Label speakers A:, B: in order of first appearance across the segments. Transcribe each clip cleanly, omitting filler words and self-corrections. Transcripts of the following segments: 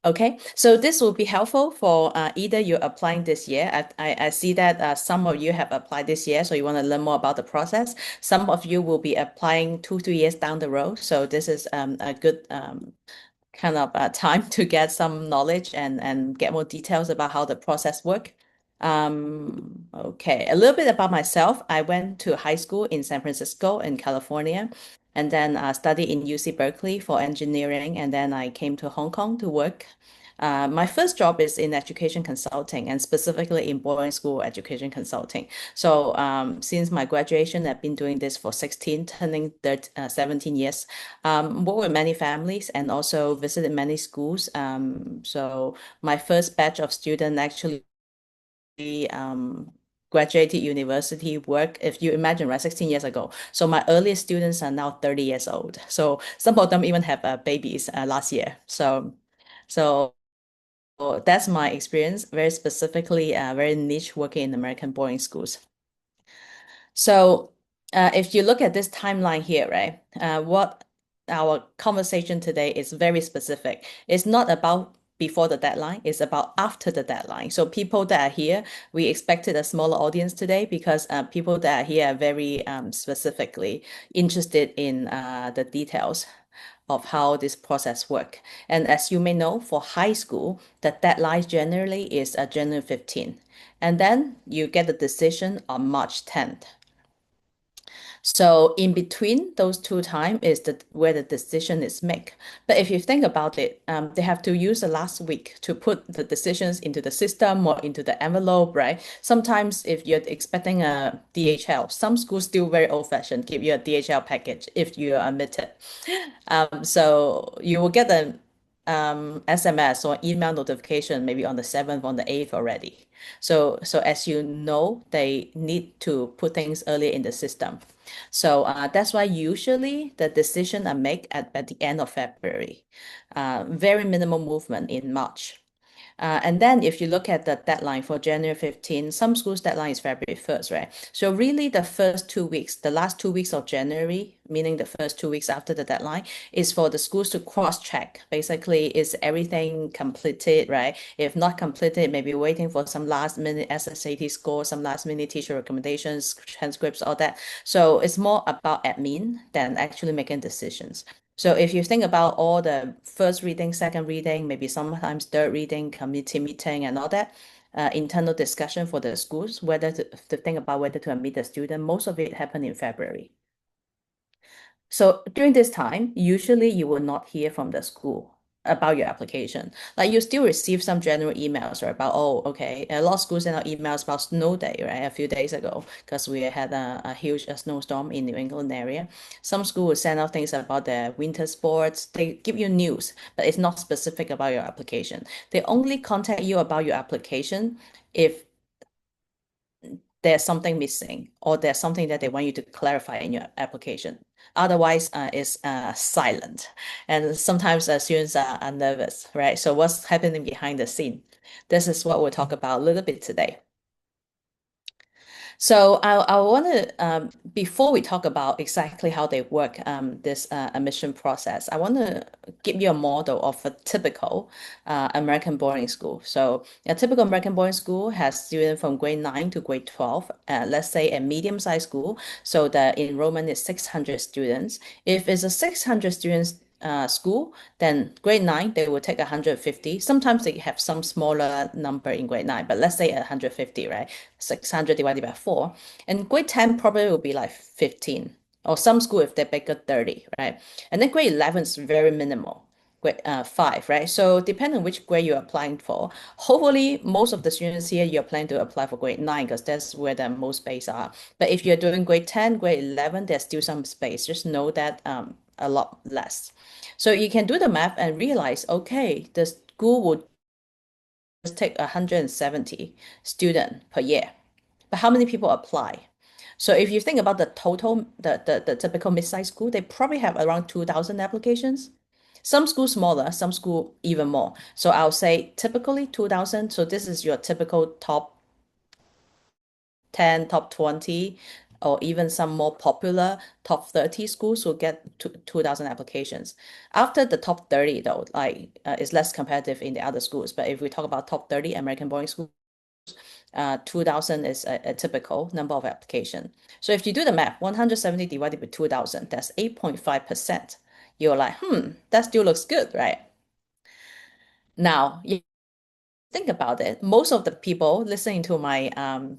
A: Okay, so this will be helpful for either you're applying this year. I see that some of you have applied this year, so you want to learn more about the process. Some of you will be applying 2, 3 years down the road. So this is a good kind of time to get some knowledge and get more details about how the process work. Okay, a little bit about myself. I went to high school in San Francisco in California, and then studied in UC Berkeley for engineering, and then I came to Hong Kong to work. My first job is in education consulting and specifically in boarding school education consulting. So since my graduation, I've been doing this for 16, turning 17 years. Worked with many families and also visited many schools. So my first batch of students actually um, graduated university work, if you imagine, right, 16 years ago. So my earliest students are now 30 years old. So some of them even have babies last year. So that's my experience, very specifically, very niche working in American boarding schools. So, if you look at this timeline here, right, what our conversation today is very specific. It's not about before the deadline, it's about after the deadline. So, people that are here, we expected a smaller audience today because people that are here are very specifically interested in the details of how this process work. And as you may know, for high school, the deadline generally is January 15th. And then you get the decision on March 10th. So in between those two time is the where the decision is made. But if you think about it, they have to use the last week to put the decisions into the system or into the envelope, right? Sometimes if you're expecting a DHL, some schools still very old-fashioned, give you a DHL package if you are admitted. So you will get an SMS or email notification maybe on the 7th, on the 8th already. So as you know, they need to put things early in the system. So that's why usually the decision are made at the end of February. Very minimal movement in March. And then if you look at the deadline for January 15, some schools' deadline is February 1st, right? So really the first 2 weeks, the last 2 weeks of January, meaning the first 2 weeks after the deadline, is for the schools to cross-check. Basically, is everything completed, right? If not completed, maybe waiting for some last-minute SSAT score, some last-minute teacher recommendations, transcripts, all that. So it's more about admin than actually making decisions. So if you think about all the first reading, second reading, maybe sometimes third reading, committee meeting and all that, internal discussion for the schools, whether to think about whether to admit the student, most of it happened in February. So during this time, usually you will not hear from the school about your application. Like you still receive some general emails, right, about, oh, okay, a lot of schools send out emails about snow day, right, a few days ago, because we had a huge snowstorm in New England area. Some schools will send out things about their winter sports. They give you news, but it's not specific about your application. They only contact you about your application if there's something missing or there's something that they want you to clarify in your application. Otherwise, it's silent. And sometimes students are nervous, right? So what's happening behind the scene? This is what we'll talk about a little bit today. So I want to, before we talk about exactly how they work, this admission process, I want to give you a model of a typical American boarding school. So a typical American boarding school has students from grade 9 to grade 12, let's say a medium-sized school. So the enrollment is 600 students. If it's a 600 students school, then grade 9, they will take 150. Sometimes they have some smaller number in grade 9, but let's say 150, right? 600 divided by 4. And grade 10 probably will be like 15. Or some school, if they're bigger, 30, right? And then grade 11 is very minimal. Grade 5, right? So depending on which grade you're applying for, hopefully most of the students here, you're planning to apply for grade 9 because that's where the most space are. But if you're doing grade 10, grade 11, there's still some space. Just know that a lot less. So you can do the math and realize, okay, the school would just take 170 students per year. But how many people apply? So if you think about the total, the typical mid-sized school, they probably have around 2,000 applications. Some schools smaller, some school even more. So I'll say typically 2,000. So this is your typical top 10, top 20 or even some more popular top 30 schools will get 2,000 applications. After the top 30, though, like it's less competitive in the other schools. But if we talk about top 30 American boarding schools, 2,000 is a typical number of application. So if you do the math, 170 divided by 2,000, that's 8.5%. You're like, that still looks good, right? Now, you think about it. Most of the people listening to my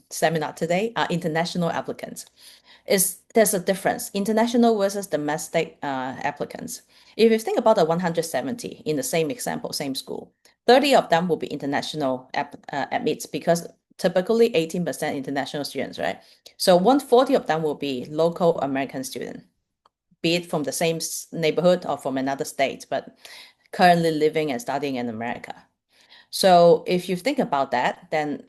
A: seminar today are international applicants. There's a difference, international versus domestic applicants. If you think about the 170 in the same example, same school, 30 of them will be international admits because typically 18% international students, right? So 140 of them will be local American student, be it from the same neighborhood or from another state, but currently living and studying in America. So if you think about that, then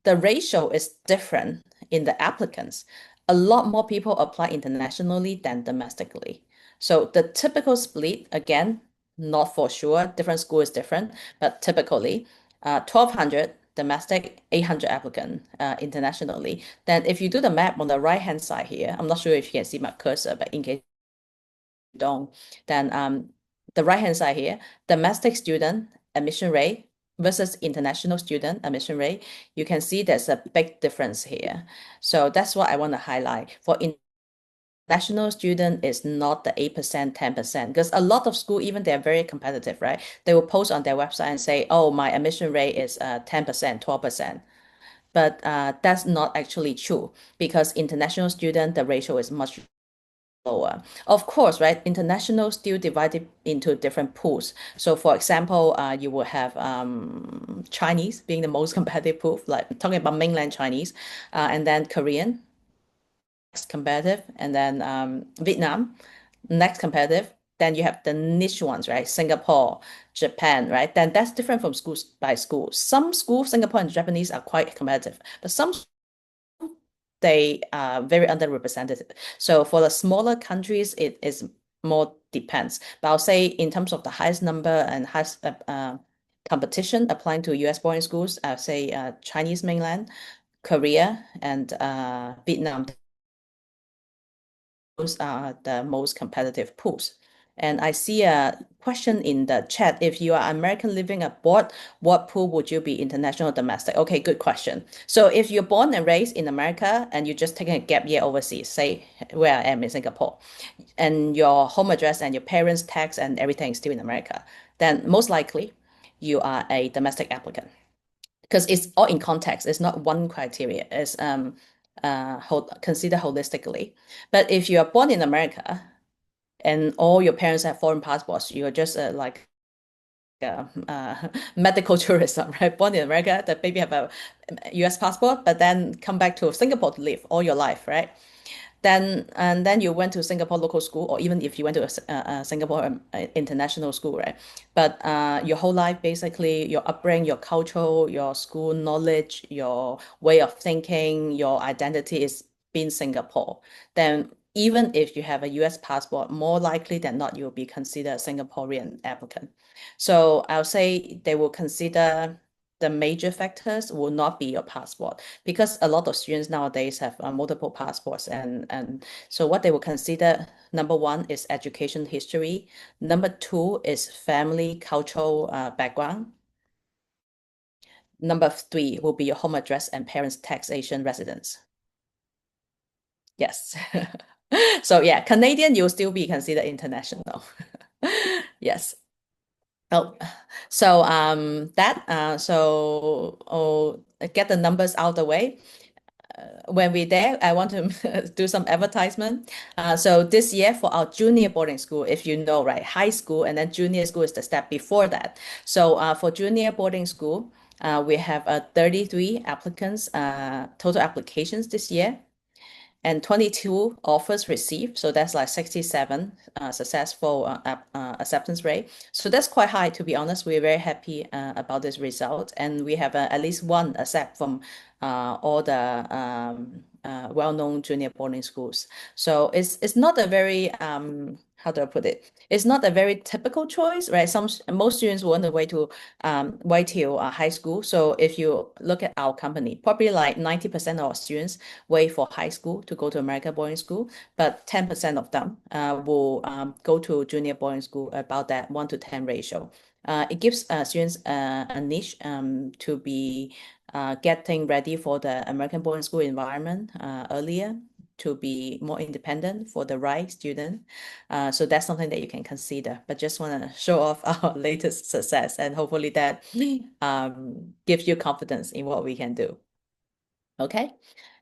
A: the ratio is different in the applicants. A lot more people apply internationally than domestically. So the typical split, again, not for sure, different school is different, but typically 1,200 domestic, 800 applicant internationally. Then if you do the map on the right-hand side here, I'm not sure if you can see my cursor, but in case you don't, then the right-hand side here, domestic student admission rate versus international student admission rate, you can see there's a big difference here. So that's what I want to highlight. For international student is not the 8%, 10%, because a lot of school, even they're very competitive, right? They will post on their website and say, oh, my admission rate is 10%, 12%. But that's not actually true because international student, the ratio is much lower. Of course, right? International still divided into different pools. So, for example, you will have Chinese being the most competitive pool, like talking about mainland Chinese, and then Korean, next competitive, and then Vietnam, next competitive. Then you have the niche ones, right? Singapore, Japan, right? Then that's different from schools by school. Some schools, Singapore and Japanese, are quite competitive, but some they are very underrepresented. So for the smaller countries, it is more depends. But I'll say in terms of the highest number and highest competition applying to US boarding schools, I'll say Chinese mainland, Korea, and Vietnam. Those are the most competitive pools. And I see a question in the chat. If you are American living abroad, what pool would you be, international or domestic? Okay, good question. So if you're born and raised in America and you're just taking a gap year overseas, say where I am in Singapore, and your home address and your parents' tax and everything is still in America, then most likely you are a domestic applicant because it's all in context. It's not one criteria. It's considered holistically. But if you are born in America and all your parents have foreign passports, you're just like medical tourism, right? Born in America, the baby have a US passport, but then come back to Singapore to live all your life, right? Then you went to Singapore local school, or even if you went to a Singapore international school, right? But your whole life, basically, your upbringing, your culture, your school knowledge, your way of thinking, your identity is in Singapore. Then even if you have a US passport, more likely than not, you'll be considered a Singaporean applicant. So I'll say they will consider the major factors will not be your passport because a lot of students nowadays have multiple passports and so what they will consider, number one is education history, number two is family cultural background, number three will be your home address and parents taxation residence. Yes. So yeah, Canadian you'll still be considered international. Yes. Oh, so get the numbers out the way. When we're there, I want to do some advertisement. So this year for our junior boarding school, if you know, right, high school and then junior school is the step before that. So for junior boarding school, we have 33 applicants, total applications this year and 22 offers received. So that's like 67 successful acceptance rate. So that's quite high, to be honest. We're very happy about this result. And we have at least one accept from all the well-known junior boarding schools. So it's not a very how do I put it? It's not a very typical choice, right? Most students want to wait till high school. So if you look at our company, probably like 90% of our students wait for high school to go to American boarding school, but 10% of them will go to junior boarding school, about that 1 to 10 ratio. It gives students a niche to be getting ready for the American boarding school environment earlier, to be more independent for the right student. So that's something that you can consider. But just want to show off our latest success, and hopefully that gives you confidence in what we can do. Okay.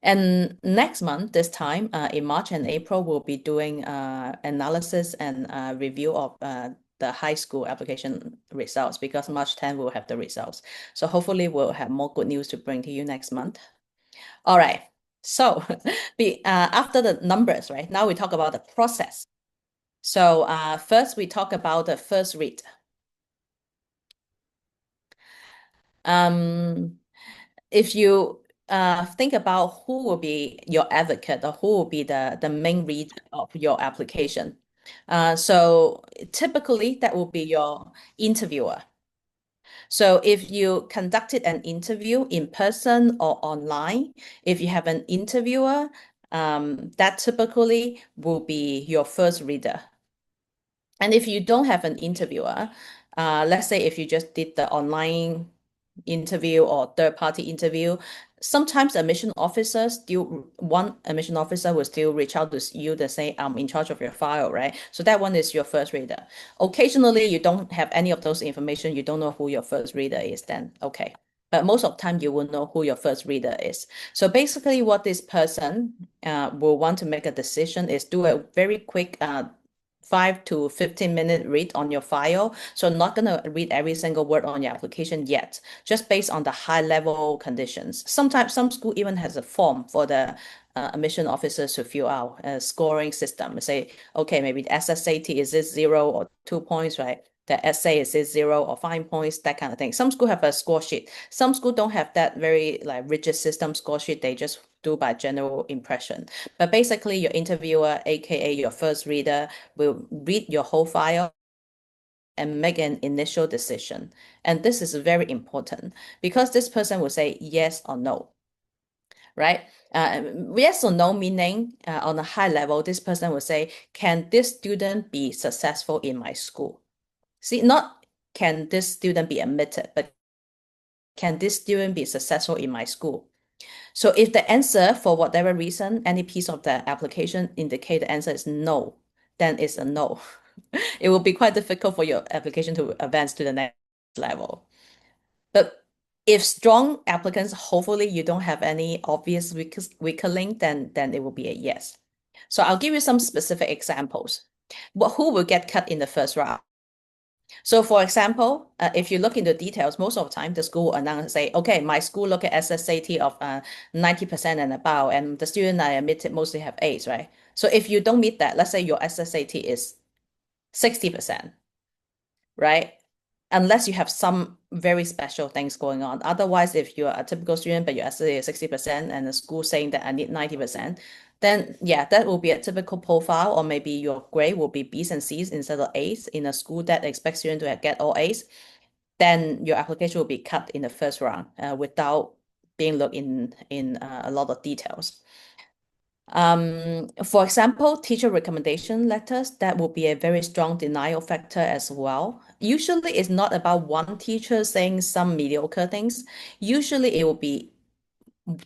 A: And next month, this time in March and April, we'll be doing analysis and review of the high school application results, because March 10 we'll have the results. So hopefully we'll have more good news to bring to you next month. All right. So after the numbers, right? Now we talk about the process. So first we talk about the first read. Um, if you think about who will be your advocate, or who will be the main reader of your application. So typically that will be your interviewer. So if you conducted an interview in person or online, if you have an interviewer, that typically will be your first reader. And if you don't have an interviewer, let's say if you just did the online interview or third-party interview, sometimes one admission officer will still reach out to you to say, I'm in charge of your file, right? So that one is your first reader. Occasionally, you don't have any of those information. You don't know who your first reader is then. Okay. But most of the time, you will know who your first reader is. So basically, what this person will want to make a decision is do a very quick 5 to 15 minute read on your file. So I'm not going to read every single word on your application yet, just based on the high level conditions. Sometimes some school even has a form for the admission officers to fill out a scoring system. Say, okay, maybe the SSAT is this 0 or 2 points, right? The essay is this 0 or 5 points, that kind of thing. Some school have a score sheet. Some school don't have that very like rigid system score sheet. They just do by general impression. But basically, your interviewer, aka your first reader, will read your whole file and make an initial decision. And this is very important, because this person will say yes or no, right? Yes or no meaning on a high level, this person will say, can this student be successful in my school? See, not can this student be admitted, but can this student be successful in my school? So if the answer, for whatever reason, any piece of the application indicate the answer is no, then it's a no. It will be quite difficult for your application to advance to the next level. But if strong applicants, hopefully you don't have any obvious weaker link, then it will be a yes. So I'll give you some specific examples. Who will get cut in the first round? So for example, if you look into details, most of the time the school will announce say, okay, my school look at SSAT of 90% and above, and the student I admitted mostly have A's, right? So if you don't meet that, let's say your SSAT is 60%, right? Unless you have some very special things going on. Otherwise, if you're a typical student, but your SSAT is 60% and the school saying that I need 90%, then yeah, that will be a typical profile, or maybe your grade will be B's and C's instead of A's in a school that expects students to get all A's. Then your application will be cut in the first round without being looked in a lot of details. For example, teacher recommendation letters, that will be a very strong denial factor as well. Usually it's not about one teacher saying some mediocre things. Usually it will be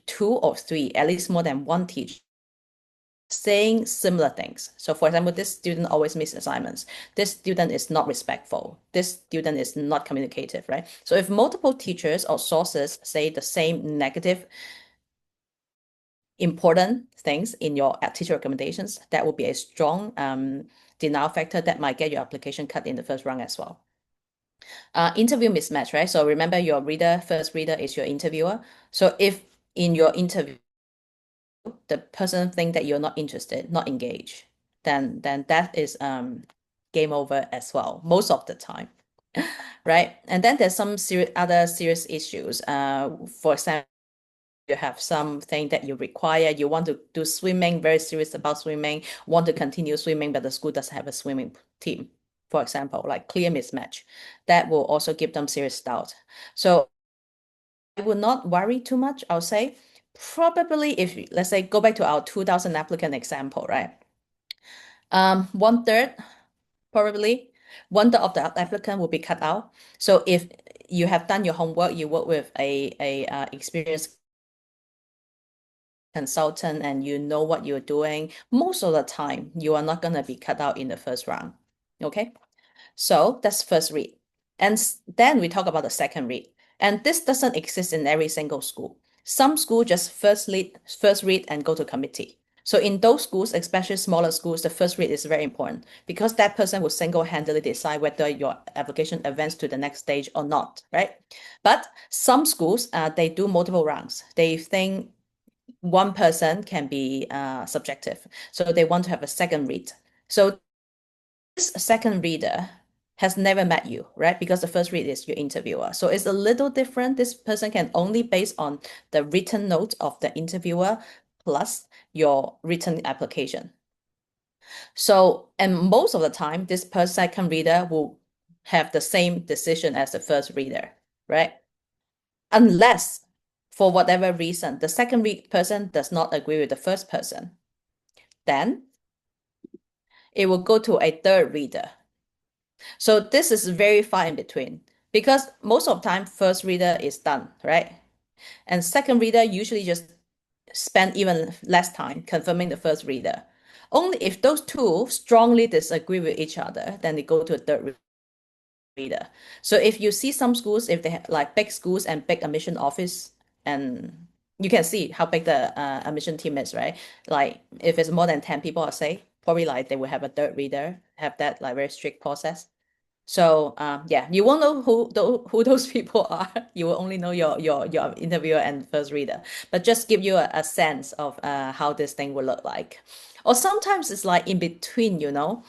A: 2 or 3, at least more than one teacher saying similar things. So for example, this student always misses assignments. This student is not respectful. This student is not communicative, right? So if multiple teachers or sources say the same negative important things in your teacher recommendations, that will be a strong denial factor that might get your application cut in the first round as well. Interview mismatch, right? So remember, your first reader is your interviewer. So if in your interview the person think that you're not interested, not engaged, then that is game over as well, most of the time. Right? And then there's some other serious issues. For example, you have something that you require, you want to do swimming, very serious about swimming, want to continue swimming, but the school doesn't have a swimming team, for example, like clear mismatch, that will also give them serious doubt. So I would not worry too much, I'll say. Probably if, let's say, go back to our 2000 applicant example, right? One third, probably, one third of the applicant will be cut out. So if you have done your homework, you work with a experienced consultant and you know what you're doing, most of the time you are not going to be cut out in the first round. Okay, so that's first read. And then we talk about the second read. And this doesn't exist in every single school. Some school just first read and go to committee. So in those schools, especially smaller schools, the first read is very important because that person will single-handedly decide whether your application advances to the next stage or not, right? But some schools, they do multiple rounds. They think one person can be subjective. So they want to have a second read. So this second reader has never met you, right? Because the first read is your interviewer. So it's a little different. This person can only base on the written note of the interviewer plus your written application. So, and most of the time, this second reader will have the same decision as the first reader, right? Unless for whatever reason, the second read person does not agree with the first person, then it will go to a third reader. So this is very far in between because most of the time, first reader is done, right? And second reader usually just spend even less time confirming the first reader. Only if those two strongly disagree with each other, then they go to a third reader. So if you see some schools, if they have like big schools and big admission office, and you can see how big the admission team is, right? Like if it's more than 10 people, I'll say, probably like they will have a third reader, have that like very strict process. So yeah, you won't know who those people are. You will only know your interviewer and first reader, but just give you a sense of how this thing will look like. Or sometimes it's like in between, you know.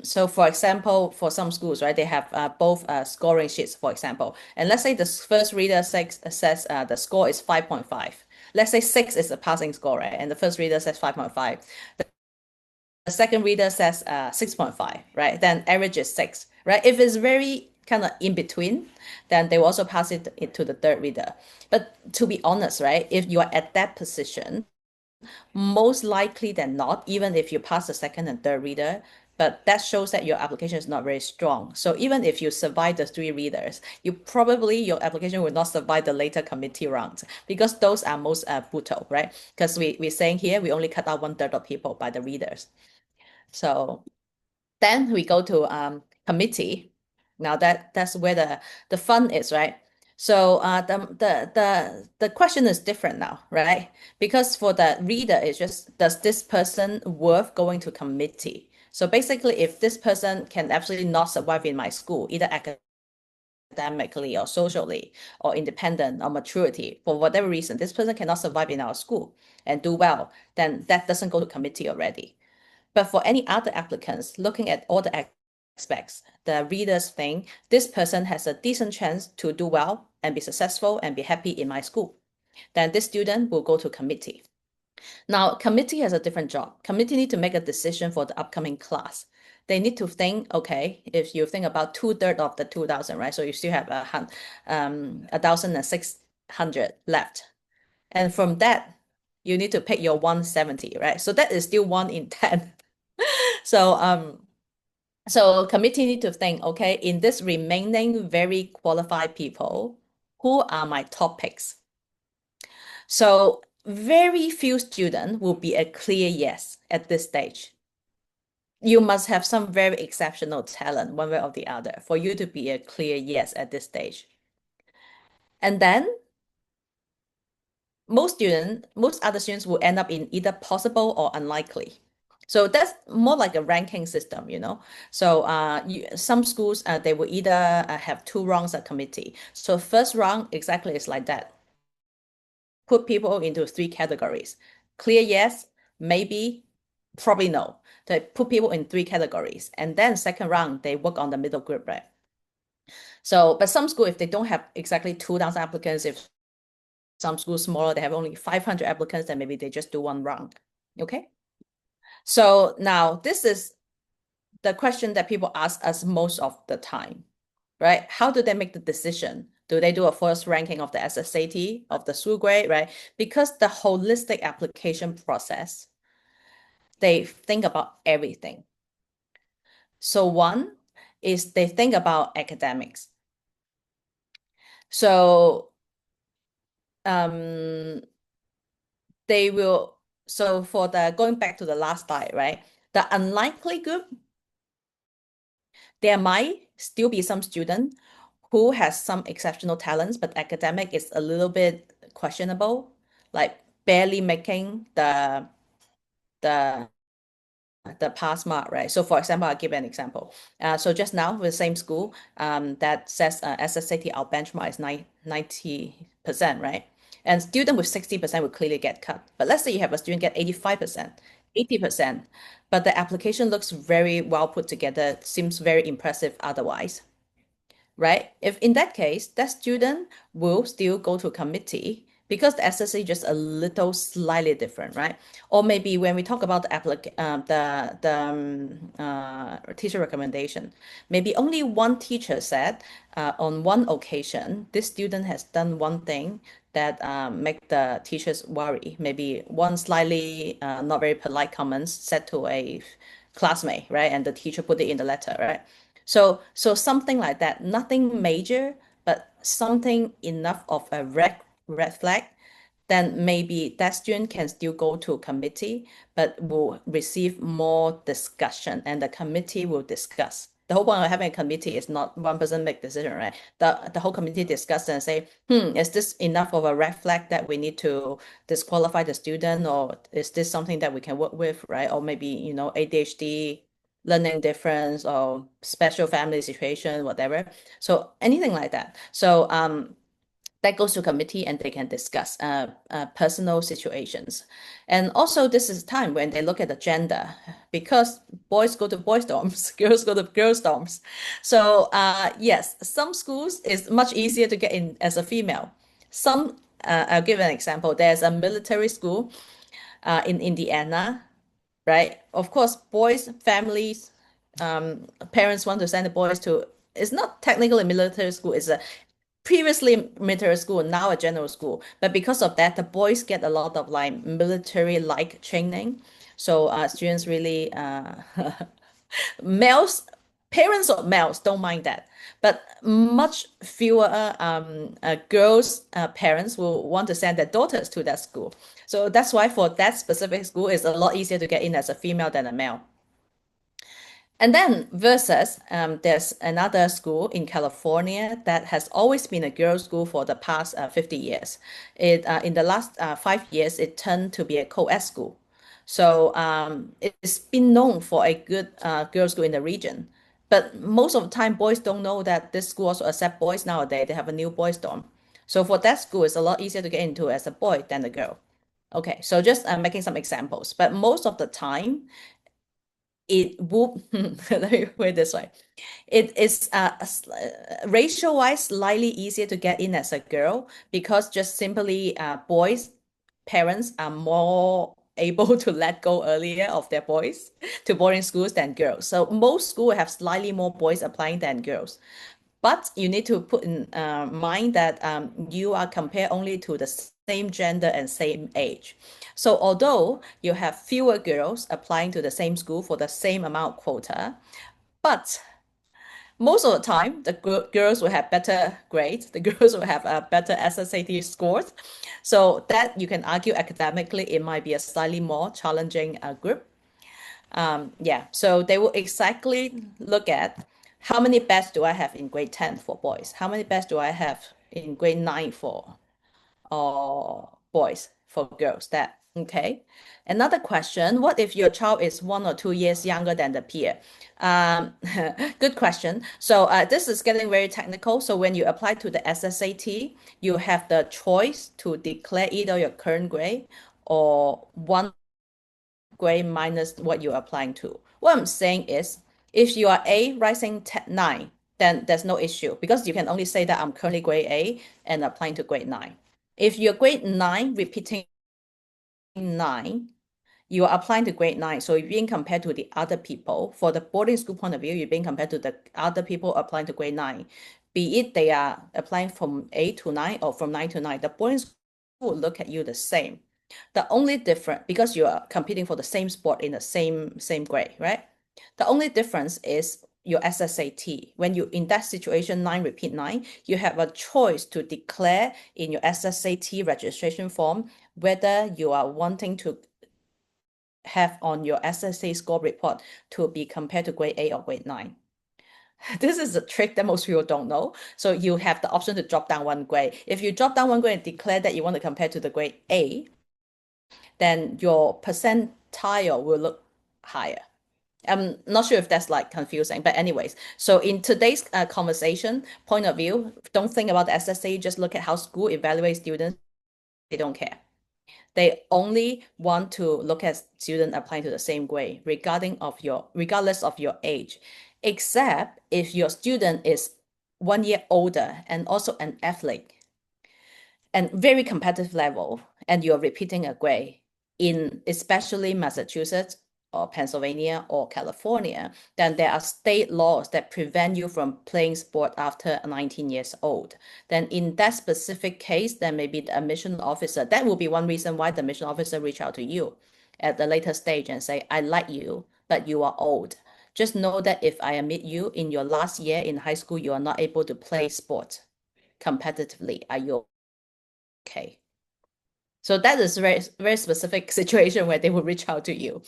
A: So for example, for some schools, right, they have both scoring sheets, for example. And let's say the first reader says the score is 5.5. Let's say 6 is a passing score, right? And the first reader says 5.5. The second reader says 6.5, right? Then average is 6, right? If it's very kind of in between, then they will also pass it to the third reader. But to be honest, right, if you are at that position, most likely than not, even if you pass the second and third reader, but that shows that your application is not very strong. So even if you survive the three readers, your application will not survive the later committee rounds because those are most brutal, right? Because we're saying here we only cut out one third of people by the readers. So then we go to committee. Now that's where the fun is, right? So the question is different now, right? Because for the reader, it's just does this person worth going to committee? So basically, if this person can absolutely not survive in my school, either academically or socially or independent or maturity, for whatever reason, this person cannot survive in our school and do well, then that doesn't go to committee already. But for any other applicants, looking at all the aspects, the readers think this person has a decent chance to do well and be successful and be happy in my school, then this student will go to committee. Now, committee has a different job. Committee need to make a decision for the upcoming class. They need to think, okay, if you think about two-thirds of the 2000, right? So you still have 1,600 left. And from that, you need to pick your 170, right? So that is still 1 in 10. So committee need to think, okay, in this remaining very qualified people, who are my top picks? So very few students will be a clear yes at this stage. You must have some very exceptional talent, one way or the other, for you to be a clear yes at this stage. And then most other students will end up in either possible or unlikely. So that's more like a ranking system, you know. So some schools they will either have two rounds of committee. So first round exactly is like that. Put people into three categories. Clear yes, maybe, probably no. They put people in three categories. And then second round, they work on the middle group, right? So, but some school, if they don't have exactly 2,000 applicants, if Some schools smaller, they have only 500 applicants, then maybe they just do one round. Okay. So now this is the question that people ask us most of the time, right? How do they make the decision? Do they do a first ranking of the SSAT, of the school grade, right? Because the holistic application process, they think about everything. So one is they think about academics. So um, they will, so for the going back to the last slide, right? The unlikely group, there might still be some student who has some exceptional talents, but academic is a little bit questionable, like barely making the the pass mark, right? So for example, I'll give an example. So just now with the same school, that says SSAT, our benchmark is 90%, right? And student with 60% will clearly get cut. But let's say you have a student get 85%, 80%, but the application looks very well put together, seems very impressive otherwise, right? If in that case, that student will still go to committee because the SSA just a little slightly different, right? Or maybe when we talk about the teacher recommendation, maybe only one teacher said on one occasion this student has done one thing that make the teachers worry. Maybe one slightly not very polite comments said to a classmate, right? And the teacher put it in the letter, right? So something like that, nothing major, but something enough of a red flag, then maybe that student can still go to committee, but will receive more discussion, and the committee will discuss. The whole point of having a committee is not one person make decision, right? The whole committee discuss and say, is this enough of a red flag that we need to disqualify the student, or is this something that we can work with, right? Or maybe, ADHD, learning difference, or special family situation, whatever. So anything like that. So that goes to committee and they can discuss personal situations. And also this is time when they look at the gender, because boys go to boys dorms, girls go to girls dorms. So yes, some schools is much easier to get in as a female. Some, I'll give an example. There's a military school in Indiana, right? Of course, boys, families, parents want to send the boys to, it's not technically military school, it's a previously military school, now a general school. But because of that, the boys get a lot of like military-like training. So students really, males, parents of males don't mind that. But much fewer girls' parents will want to send their daughters to that school. So that's why for that specific school, it's a lot easier to get in as a female than a male. And then versus there's another school in California that has always been a girls' school for the past 50 years. It in the last 5 years, it turned to be a co-ed school. So it's been known for a good girls' school in the region. But most of the time, boys don't know that this school also accept boys nowadays. They have a new boys' dorm. So for that school, it's a lot easier to get into as a boy than a girl. Okay, so just making some examples. But most of the time, it will, let me put it this way. It is racial-wise slightly easier to get in as a girl because just simply boys' parents are more able to let go earlier of their boys to boarding schools than girls. So most schools have slightly more boys applying than girls. But you need to put in mind that you are compared only to the same gender and same age. So although you have fewer girls applying to the same school for the same amount of quota, but most of the time the girls will have better grades, the girls will have better SSAT scores. So that you can argue academically, it might be a slightly more challenging group. Yeah, so they will exactly look at how many bets do I have in grade 10 for boys? How many bets do I have in grade 9 for boys, for girls? That, okay. Another question, what if your child is 1 or 2 years younger than the peer? Um, Good question. So this is getting very technical. So when you apply to the SSAT, you have the choice to declare either your current grade or one grade minus what you're applying to. What I'm saying is, if you are A rising 9, then there's no issue because you can only say that I'm currently grade A and applying to grade 9. If you're grade 9 repeating 9, you are applying to grade 9. So you're being compared to the other people. For the boarding school point of view, you're being compared to the other people applying to grade 9. Be it they are applying from 8 to 9 or from 9 to 9, the boarding school will look at you the same. The only difference, because you are competing for the same sport in the same grade, right? The only difference is your SSAT. When you in that situation, 9 repeat 9, you have a choice to declare in your SSAT registration form whether you are wanting to have on your SSA score report to be compared to grade 8 or grade 9. This is a trick that most people don't know. So you have the option to drop down one grade. If you drop down one grade and declare that you want to compare to the grade A, then your percentile will look higher. I'm not sure if that's like confusing, but anyways, so in today's conversation point of view, don't think about the SSA, just look at how school evaluates students. They don't care. They only want to look at student applying to the same grade, regardless of your age, except if your student is 1 year older and also an athlete and very competitive level, and you're repeating a grade in especially Massachusetts or Pennsylvania or California, then there are state laws that prevent you from playing sport after 19 years old. Then in that specific case, then maybe the admission officer, that will be one reason why the admission officer reach out to you at the later stage and say, I like you, but you are old. Just know that if I admit you in your last year in high school, you are not able to play sport competitively. Are you okay? So that is a very specific situation where they will reach out to you,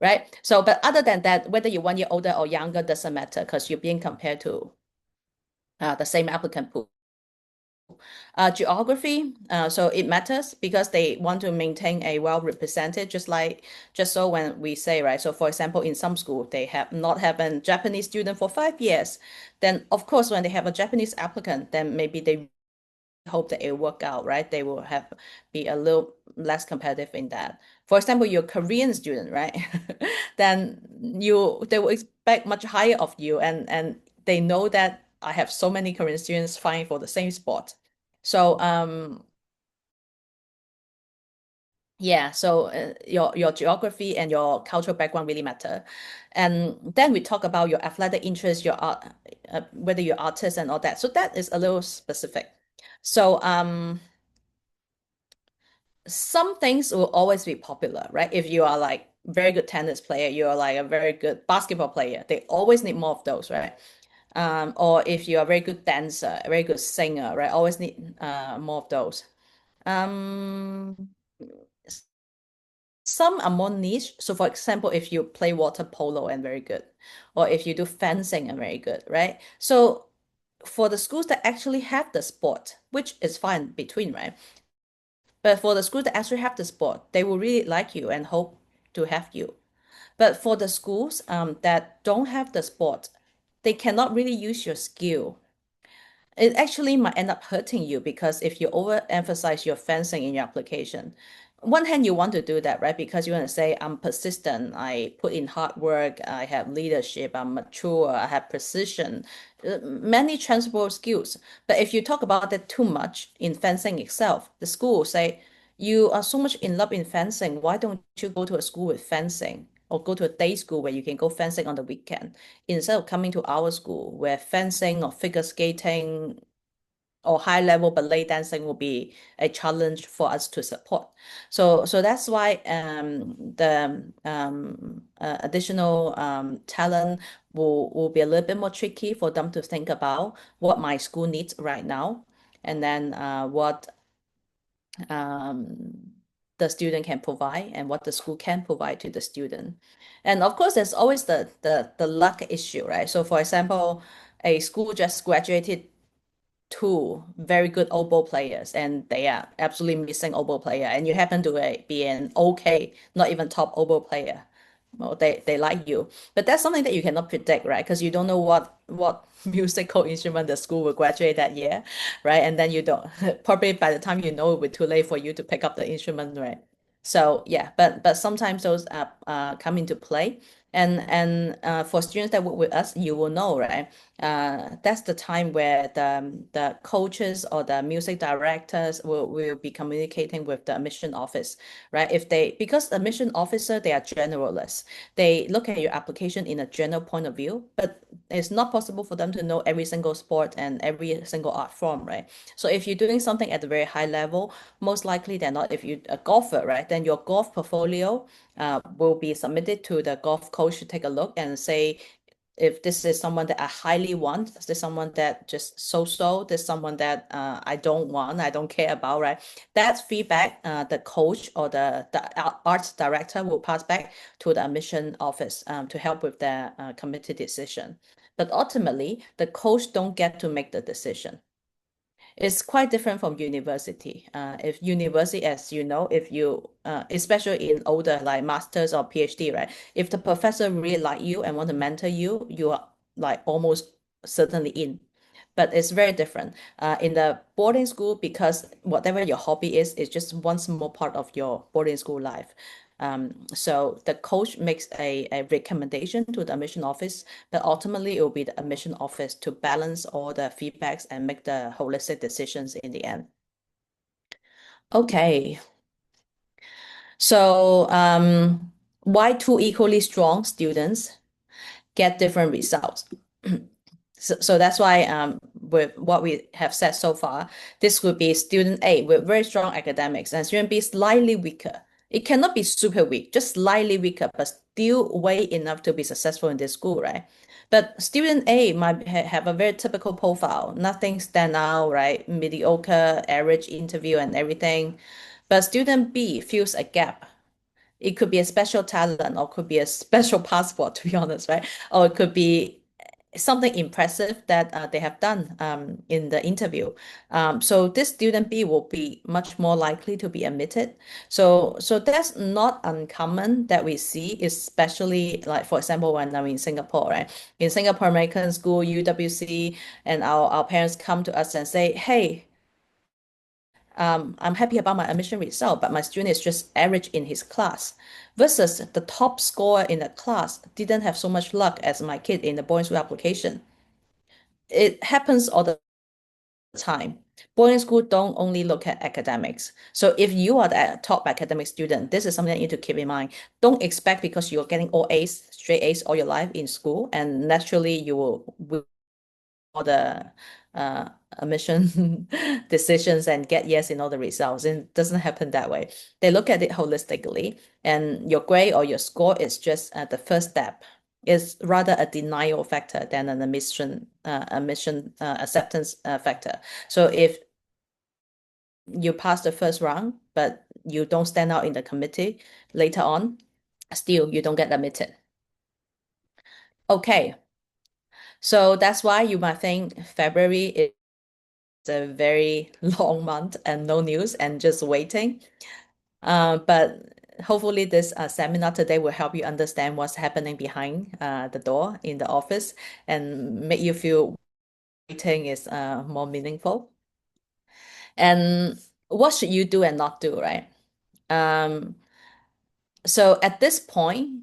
A: right? So, but other than that, whether you're 1 year older or younger doesn't matter because you're being compared to the same applicant pool. Geography, so it matters because they want to maintain a well represented, just so when we say, right? So for example, in some school, they have not having Japanese student for 5 years. Then of course, when they have a Japanese applicant, then maybe they hope that it will work out, right? They will have be a little less competitive in that. For example, you're a Korean student, right? Then they will expect much higher of you, and they know that I have so many Korean students vying for the same spot. So yeah, so your geography and your cultural background really matter. And then we talk about your athletic interest, your art, whether you're artist and all that. So that is a little specific. So some things will always be popular, right? If you are like very good tennis player, you're like a very good basketball player, they always need more of those, right? Or if you're a very good dancer, a very good singer, right? Always need more of those. Um, some are more niche. So for example, if you play water polo and very good, or if you do fencing and very good, right? So for the schools that actually have the sport, which is fine between, right? But for the schools that actually have the sport, they will really like you and hope to have you. But for the schools that don't have the sport, they cannot really use your skill. It actually might end up hurting you because if you overemphasize your fencing in your application, one hand you want to do that, right? Because you want to say, I'm persistent, I put in hard work, I have leadership, I'm mature, I have precision, many transferable skills. But if you talk about that too much in fencing itself, the school will say, you are so much in love in fencing, why don't you go to a school with fencing? Or go to a day school where you can go fencing on the weekend instead of coming to our school where fencing or figure skating or high level ballet dancing will be a challenge for us to support. So that's why the additional talent will be a little bit more tricky for them to think about what my school needs right now, and then what um, the student can provide and what the school can provide to the student. And of course, there's always the luck issue, right? So for example, a school just graduated two very good oboe players and they are absolutely missing oboe player and you happen to be an okay, not even top oboe player. Well, they like you. But that's something that you cannot predict, right? Because you don't know what musical instrument the school will graduate that year, right? And then you don't probably by the time you know it will be too late for you to pick up the instrument, right? So yeah, but sometimes those come into play. And for students that work with us, you will know, right? That's the time where the coaches or the music directors will be communicating with the admission office, right? If they because the admission officer, they are generalists. They look at your application in a general point of view, but it's not possible for them to know every single sport and every single art form, right? So if you're doing something at a very high level, most likely they're not. If you're a golfer, right, then your golf portfolio will be submitted to the golf coach to take a look and say if this is someone that I highly want, is this someone that just so-so, this someone that I don't want, I don't care about, right? That feedback, the coach or the arts director will pass back to the admission office to help with their committee decision. But ultimately, the coach don't get to make the decision. It's quite different from university. If university, as you know, if you, especially in older like masters or PhD, right? If the professor really like you and want to mentor you, you are like almost certainly in. But it's very different. In the boarding school, because whatever your hobby is just one small part of your boarding school life. So the coach makes a recommendation to the admission office, but ultimately it will be the admission office to balance all the feedbacks and make the holistic decisions in the end. Okay, so why two equally strong students get different results? So that's why with what we have said so far, this would be student A with very strong academics and student B slightly weaker. It cannot be super weak, just slightly weaker, but still way enough to be successful in this school, right? But student A might have a very typical profile, nothing stand out, right? Mediocre, average interview and everything. But student B fills a gap. It could be a special talent or could be a special passport, to be honest, right? Or it could be something impressive that they have done in the interview. So this student B will be much more likely to be admitted. So that's not uncommon that we see, especially like for example when I'm in Singapore, right? In Singapore American School, UWC, and our parents come to us and say, hey, I'm happy about my admission result, but my student is just average in his class. Versus the top scorer in the class didn't have so much luck as my kid in the boarding school application. It happens all the time. Boarding school don't only look at academics. So if you are the top academic student, this is something you need to keep in mind. Don't expect because you're getting all A's, straight A's all your life in school, and naturally you will all the uh, admission decisions and get yes in all the results. And it doesn't happen that way. They look at it holistically, and your grade or your score is just the first step. It's rather a denial factor than an admission acceptance factor. So if you pass the first round, but you don't stand out in the committee later on, still you don't get admitted. Okay, so that's why you might think February is a very long month and no news and just waiting. But hopefully this seminar today will help you understand what's happening behind the door in the office and make you feel waiting is more meaningful. And what should you do and not do, right? Um, so at this point,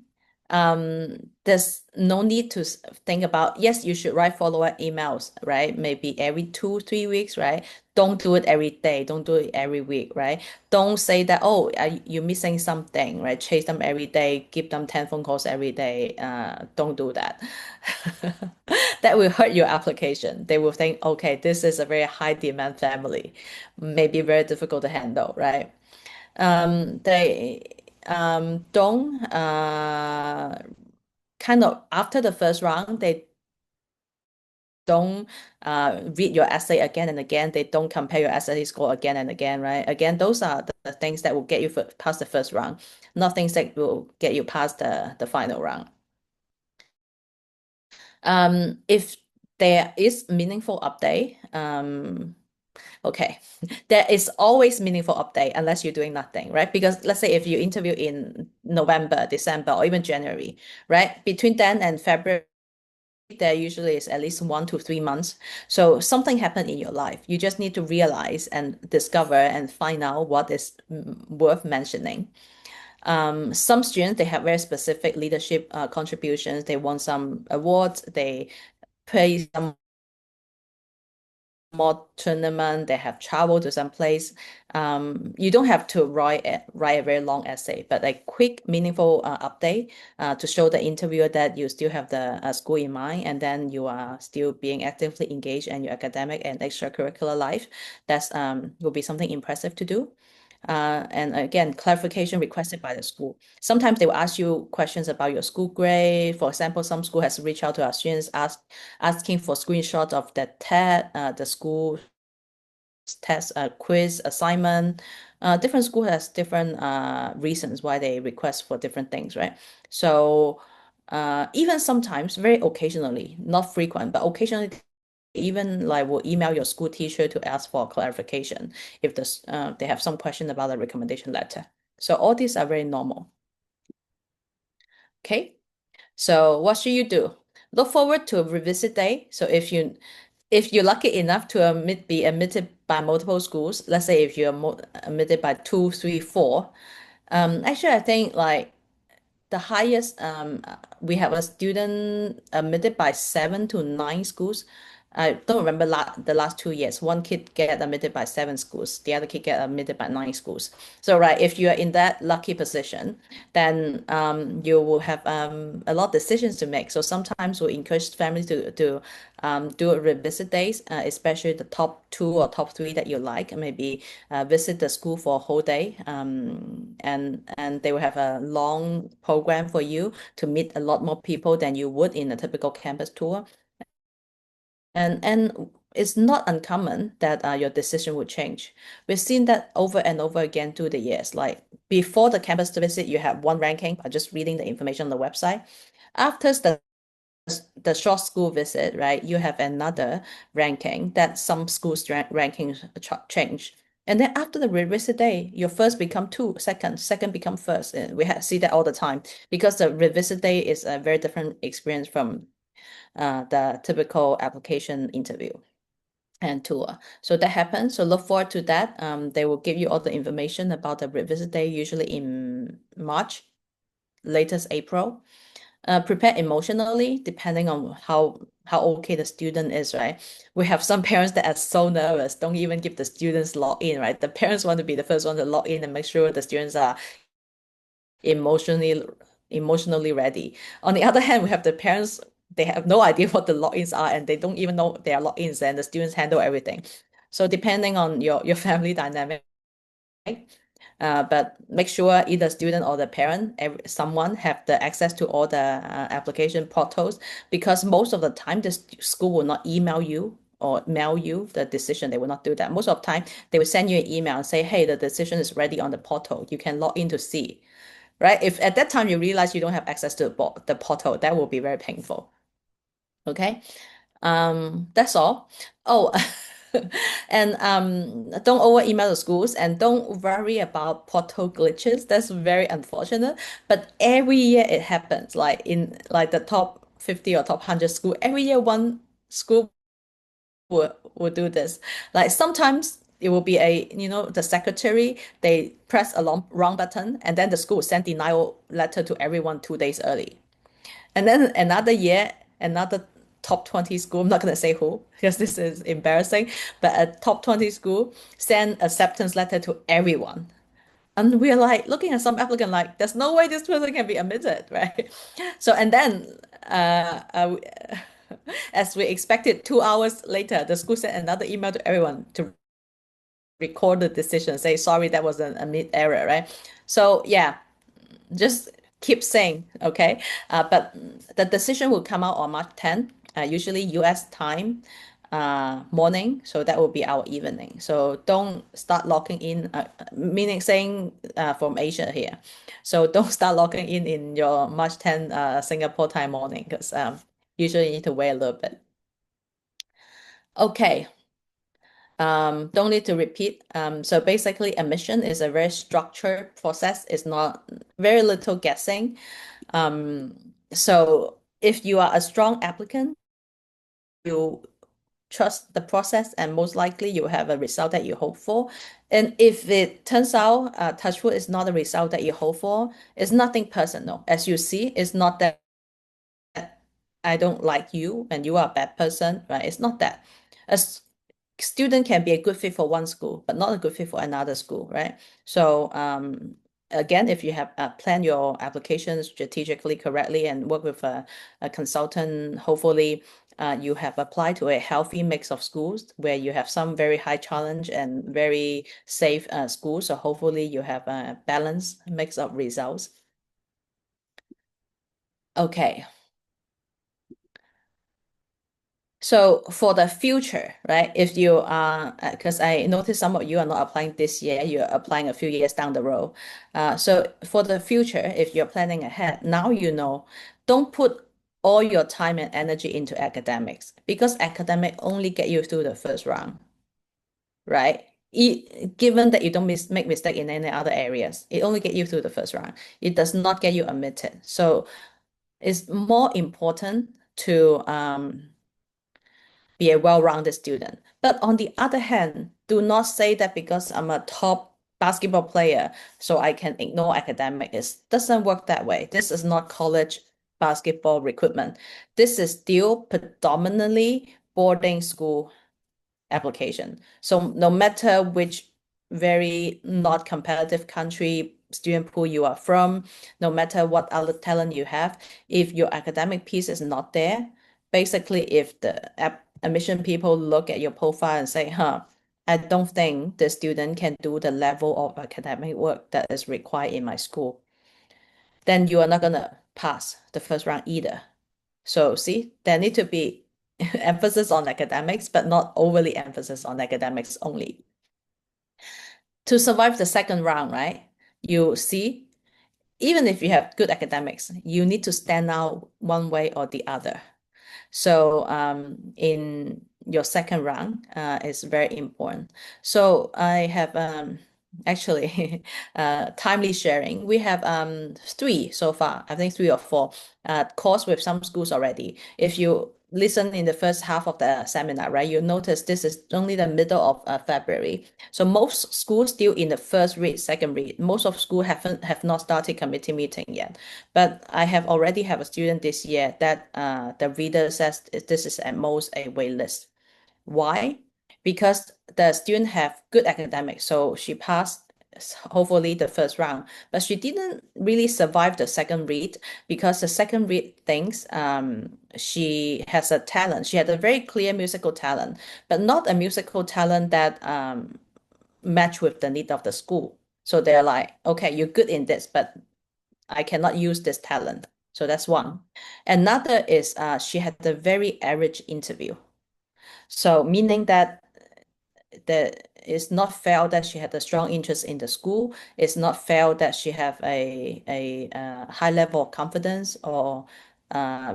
A: there's no need to think about, yes, you should write follow-up emails, right? Maybe every 2, 3 weeks, right? Don't do it every day. Don't do it every week, right? Don't say that, oh, you're missing something, right? Chase them every day, give them 10 phone calls every day. Don't do that. That will hurt your application. They will think, okay, this is a very high demand family, maybe very difficult to handle, right? They don't kind of after the first round, they don't read your essay again and again. They don't compare your essay score again and again, right? Again, those are the things that will get you past the first round, not things that will get you past the final round. If there is meaningful update, okay, there is always meaningful update unless you're doing nothing, right? Because let's say if you interview in November, December, or even January, right? Between then and February, there usually is at least 1 to 3 months. So something happened in your life. You just need to realize and discover and find out what is worth mentioning. Some students, they have very specific leadership contributions. They want some awards. They play some more tournament, they have traveled to some place. You don't have to write a very long essay, but a quick, meaningful update to show the interviewer that you still have the school in mind, and then you are still being actively engaged in your academic and extracurricular life. That's will be something impressive to do. And again, clarification requested by the school. Sometimes they will ask you questions about your school grade. For example, some school has reached out to our students asking for screenshots of the TED, the school test, quiz, assignment. Different school has different reasons why they request for different things, right? So even sometimes, very occasionally, not frequent, but occasionally even like will email your school teacher to ask for clarification if they have some question about the recommendation letter. So all these are very normal. Okay. So what should you do? Look forward to a revisit day. So if you're lucky enough to be admitted by multiple schools, let's say if you're admitted by two, three, four, actually I think like the highest we have a student admitted by 7 to 9 schools. I don't remember the last 2 years. One kid get admitted by 7 schools, the other kid get admitted by 9 schools. So right, if you are in that lucky position, then you will have a lot of decisions to make. So sometimes we encourage families to do a revisit days, especially the top two or top three that you like, and maybe visit the school for a whole day. And they will have a long program for you to meet a lot more people than you would in a typical campus tour. And it's not uncommon that your decision will change. We've seen that over and over again through the years. Like before the campus visit, you have one ranking by just reading the information on the website. After the short school visit, right, you have another ranking that some schools rankings change. And then after the revisit day, your first become two, second become first. And we see that all the time because the revisit day is a very different experience from the typical application interview and tour. So that happens. So look forward to that. They will give you all the information about the revisit day, usually in March, latest April. Prepare emotionally, depending on how okay the student is, right? We have some parents that are so nervous, don't even give the students log in, right? The parents want to be the first one to log in and make sure the students are emotionally emotionally ready. On the other hand, we have the parents, they have no idea what the logins are and they don't even know their logins and the students handle everything. So depending on your family dynamic, but make sure either student or the parent, someone have the access to all the application portals because most of the time the school will not email you or mail you the decision. They will not do that. Most of the time they will send you an email and say, hey, the decision is ready on the portal. You can log in to see, right? If at that time you realize you don't have access to the portal, that will be very painful. Okay. That's all. Oh, and don't over email the schools and don't worry about portal glitches. That's very unfortunate. But every year it happens, like in like the top 50 or top 100 school, every year one school will do this. Like sometimes it will be the secretary, they press a wrong button and then the school will send denial letter to everyone 2 days early. And then another year, another top 20 school, I'm not going to say who because this is embarrassing, but a top 20 school send acceptance letter to everyone. And we're like looking at some applicant like, there's no way this person can be admitted, right? So, and then as we expected, 2 hours later, the school sent another email to everyone to record the decision, say, sorry, that was an admit error, right? So, yeah, just keep saying, okay? But the decision will come out on March 10th, usually US time morning. So that will be our evening. So don't start logging in, meaning saying from Asia here. So don't start logging in your March 10th Singapore time morning because usually you need to wait a little bit. Okay. Don't need to repeat. So basically, admission is a very structured process. It's not very little guessing. So if you are a strong applicant, you trust the process, and most likely you have a result that you hope for. And if it turns out, touch wood, is not the result that you hope for, it's nothing personal. As you see, it's not that I don't like you and you are a bad person, right? It's not that. A student can be a good fit for one school, but not a good fit for another school, right? So again, if you have plan your application strategically correctly and work with a consultant, hopefully you have applied to a healthy mix of schools where you have some very high challenge and very safe schools. So hopefully you have a balanced mix of results. Okay. So for the future, right? If you are, because I noticed some of you are not applying this year, you're applying a few years down the road. So for the future, if you're planning ahead, now you know, don't put all your time and energy into academics because academic only get you through the first round, right? Given that you don't make mistake in any other areas, it only get you through the first round. It does not get you admitted. So it's more important to be a well-rounded student. But on the other hand, do not say that because I'm a top basketball player, so I can ignore academic. It doesn't work that way. This is not college basketball recruitment. This is still predominantly boarding school application. So no matter which very not competitive country student pool you are from, no matter what other talent you have, if your academic piece is not there, basically if the admission people look at your profile and say, huh, I don't think the student can do the level of academic work that is required in my school, then you are not gonna pass the first round either. So see, there need to be emphasis on academics, but not overly emphasis on academics only. To survive the second round, right? You see, even if you have good academics, you need to stand out one way or the other. So in your second round is very important. So I have actually timely sharing. We have three so far, I think three or four course with some schools already. If you listen in the first half of the seminar, right, you notice this is only the middle of February. So most schools still in the first read, second read. Most of school have not started committee meeting yet. But I have already have a student this year that the reader says this is at most a wait list. Why? Because the student have good academics, so she passed hopefully the first round, but she didn't really survive the second read because the second read thinks she has a talent. She had a very clear musical talent, but not a musical talent that match with the need of the school. So they're like, okay, you're good in this, but I cannot use this talent. So that's one. Another is she had a very average interview. So meaning that it's not felt that she had a strong interest in the school. It's not felt that she have a high level of confidence or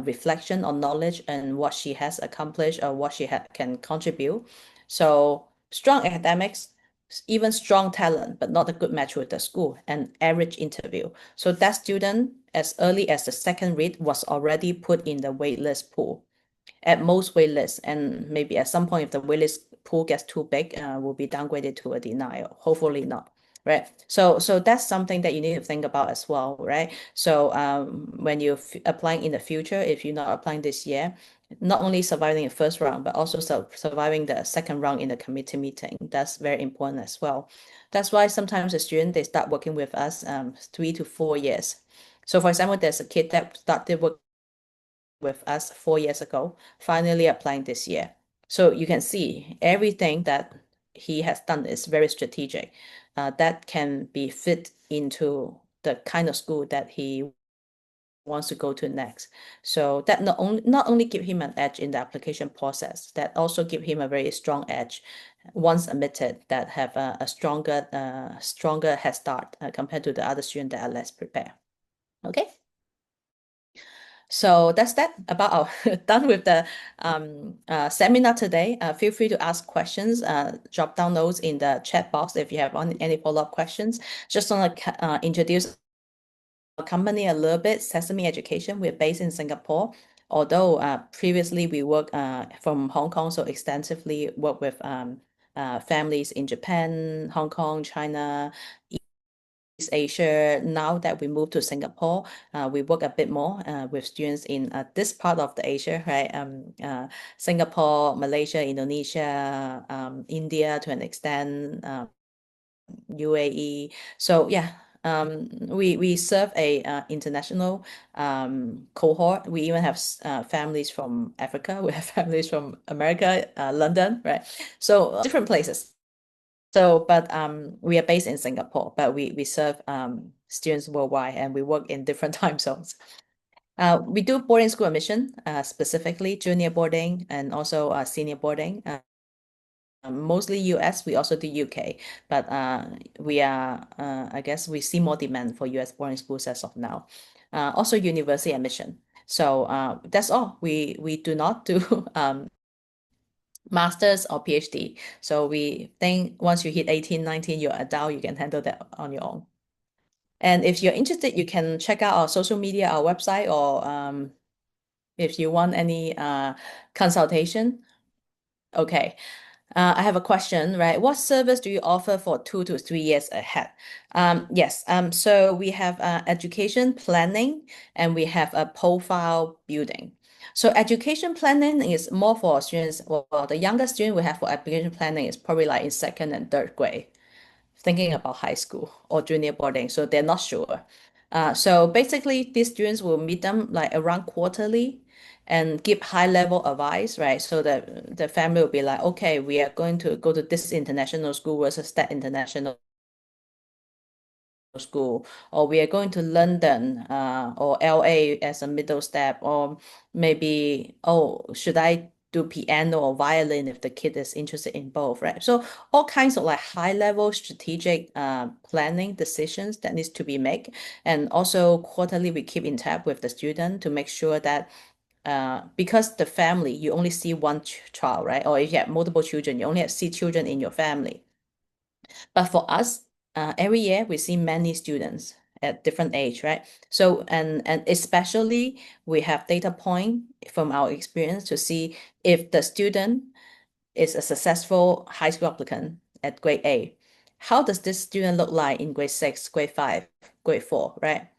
A: reflection or knowledge and what she has accomplished or what she can contribute. So strong academics, even strong talent, but not a good match with the school, and average interview. So that student, as early as the second read, was already put in the waitlist pool at most waitlist, and maybe at some point if the waitlist pool gets too big, will be downgraded to a denial. Hopefully not, right? So that's something that you need to think about as well, right? So when you're applying in the future, if you're not applying this year, not only surviving the first round, but also surviving the second round in the committee meeting. That's very important as well. That's why sometimes the student, they start working with us 3 to 4 years. So for example, there's a kid that started working with us 4 years ago, finally applying this year. So you can see everything that he has done is very strategic. That can be fit into the kind of school that he wants to go to next. So that not only give him an edge in the application process, that also give him a very strong edge once admitted, that have a stronger head start compared to the other students that are less prepared. Okay. So that's that about our done with the seminar today. Feel free to ask questions. Drop down notes in the chat box if you have any follow-up questions. Just want to introduce our company a little bit. Sesame Education. We're based in Singapore. Although previously we work from Hong Kong, so extensively work with families in Japan, Hong Kong, China, East Asia. Now that we moved to Singapore, we work a bit more with students in this part of the Asia, right? Singapore, Malaysia, Indonesia, India to an extent, UAE. So yeah, we serve a international cohort. We even have families from Africa. We have families from America, London, right? So different places. So, but we are based in Singapore, but we serve students worldwide, and we work in different time zones. We do boarding school admission, specifically junior boarding and also senior boarding. Mostly US, we also do UK, but I guess we see more demand for US boarding schools as of now. Also university admission. So that's all. We do not do master's or PhD. So we think once you hit 18, 19, you're adult, you can handle that on your own. And if you're interested, you can check out our social media, our website, or if you want any consultation. Okay. I have a question, right? What service do you offer for 2 to 3 years ahead? Yes, so we have education planning and we have a profile building. So education planning is more for students, well, the youngest student we have for application planning is probably like in second and third grade, thinking about high school or junior boarding, so they're not sure. So basically, these students will meet them like around quarterly and give high level advice, right? So that the family will be like, okay, we are going to go to this international school versus that international school, or we are going to London or LA as a middle step, or maybe, oh, should I do piano or violin if the kid is interested in both, right? So all kinds of like high level strategic planning decisions that needs to be made. And also quarterly, we keep in touch with the student to make sure that because the family, you only see one child, right? Or if you have multiple children, you only have see children in your family. But for us, every year we see many students at different age, right? So and especially we have data point from our experience to see if the student is a successful high school applicant at grade A. How does this student look like in grade 6, grade 5, grade 4, right?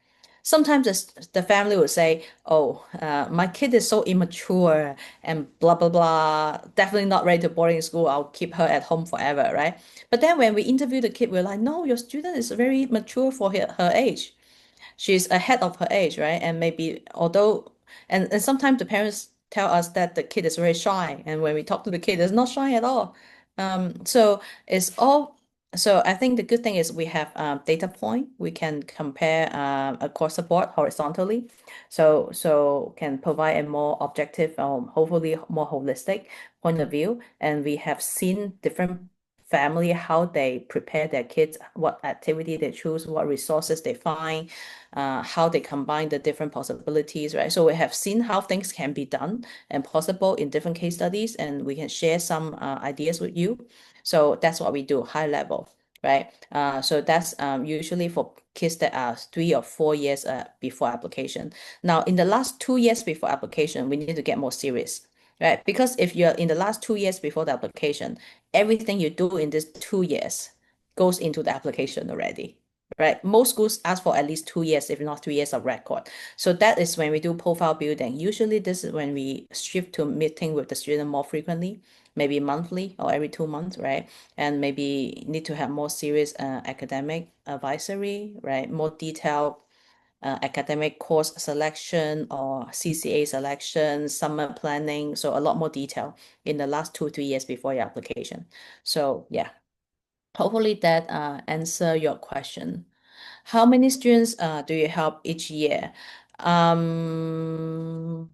A: Sometimes the family will say, oh, my kid is so immature and blah, blah, blah, definitely not ready to boarding school. I'll keep her at home forever, right? But then when we interview the kid, we're like, no, your student is very mature for her age. She's ahead of her age, right? And maybe although, and sometimes the parents tell us that the kid is very shy, and when we talk to the kid, it's not shy at all. So it's all. So I think the good thing is we have data point. We can compare across the board horizontally, so can provide a more objective, hopefully more holistic point of view. And we have seen different family how they prepare their kids, what activity they choose, what resources they find, how they combine the different possibilities, right? So we have seen how things can be done and possible in different case studies, and we can share some ideas with you. So that's what we do, high level, right? So that's usually for kids that are 3 or 4 years before application. Now, in the last 2 years before application, we need to get more serious, right? Because if you're in the last 2 years before the application, everything you do in these 2 years goes into the application already, right? Most schools ask for at least 2 years, if not 3 years of record. So that is when we do profile building. Usually this is when we shift to meeting with the student more frequently, maybe monthly or every 2 months, right? And maybe need to have more serious academic advisory, right? More detailed academic course selection or CCA selection, summer planning. So a lot more detail in the last 2, 3 years before your application. So yeah, hopefully that answer your question. How many students do you help each year? Um,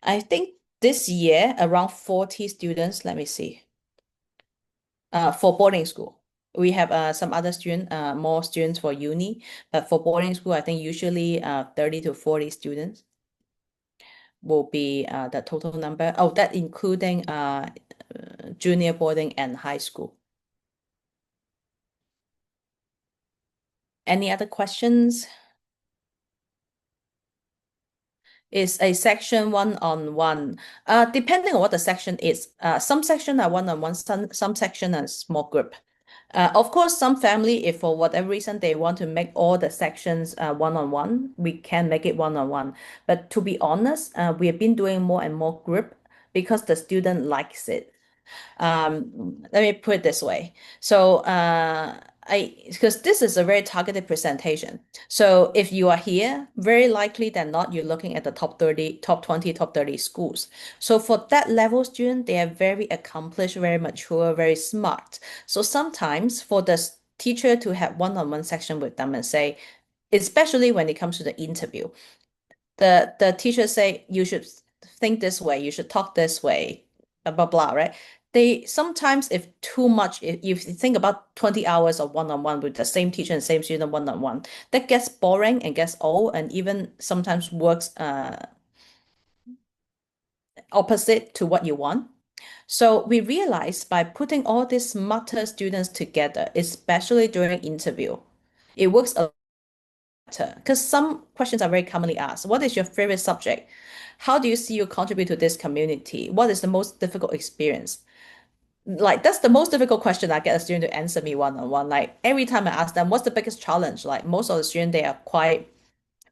A: I think this year around 40 students. Let me see. For boarding school. We have some other more students for uni, but for boarding school, I think usually 30 to 40 students will be the total number. Oh, that including junior boarding and high school. Any other questions? Is a section one-on-one. Depending on what the section is. Some section are one-on-one, some section are small group. Of course, some family, if for whatever reason they want to make all the sections one-on-one, we can make it one-on-one. But to be honest, we have been doing more and more group because the student likes it. Let me put it this way. So, because this is a very targeted presentation. So if you are here, very likely than not, you're looking at the top 30, top 20, top 30 schools. So for that level student, they are very accomplished, very mature, very smart. So sometimes for the teacher to have one-on-one section with them and say, especially when it comes to the interview, the teacher say you should think this way, you should talk this way, blah blah blah, right? They sometimes if too much, if you think about 20 hours of one-on-one with the same teacher and same student one-on-one, that gets boring and gets old and even sometimes works opposite to what you want. So we realized by putting all these smarter students together, especially during interview, it works a better because some questions are very commonly asked. What is your favorite subject? How do you see you contribute to this community? What is the most difficult experience? Like that's the most difficult question I get a student to answer me one-on-one. Like every time I ask them, what's the biggest challenge? Like most of the students, they are quite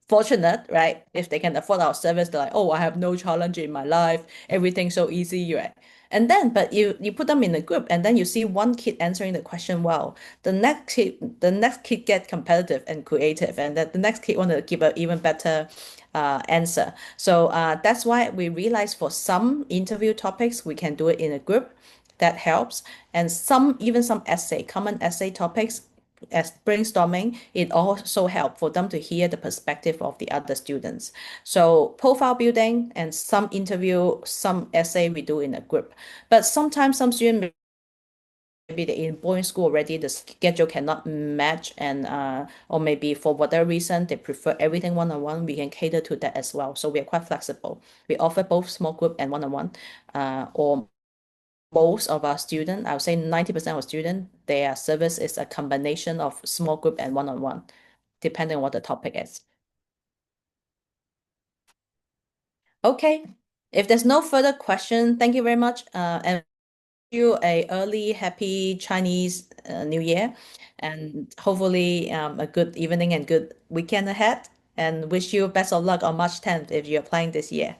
A: fortunate, right? If they can afford our service, they're like, oh, I have no challenge in my life. Everything's so easy, right? And then, but you put them in a group, and then you see one kid answering the question well. The next kid get competitive and creative, and that the next kid want to give an even better answer. So that's why we realize for some interview topics we can do it in a group. That helps, and some essay, common essay topics as brainstorming, it also helps for them to hear the perspective of the other students. So profile building and some interview, some essay we do in a group. But sometimes some students maybe they're in boarding school already, the schedule cannot match and or maybe for whatever reason they prefer everything one-on-one, we can cater to that as well. So we are quite flexible. We offer both small group and one-on-one, or most of our students, I would say 90% of students, their service is a combination of small group and one-on-one, depending on what the topic is. Okay. If there's no further question, thank you very much. And you a early happy Chinese New Year, and hopefully a good evening and good weekend ahead. And wish you best of luck on March 10th if you're applying this year.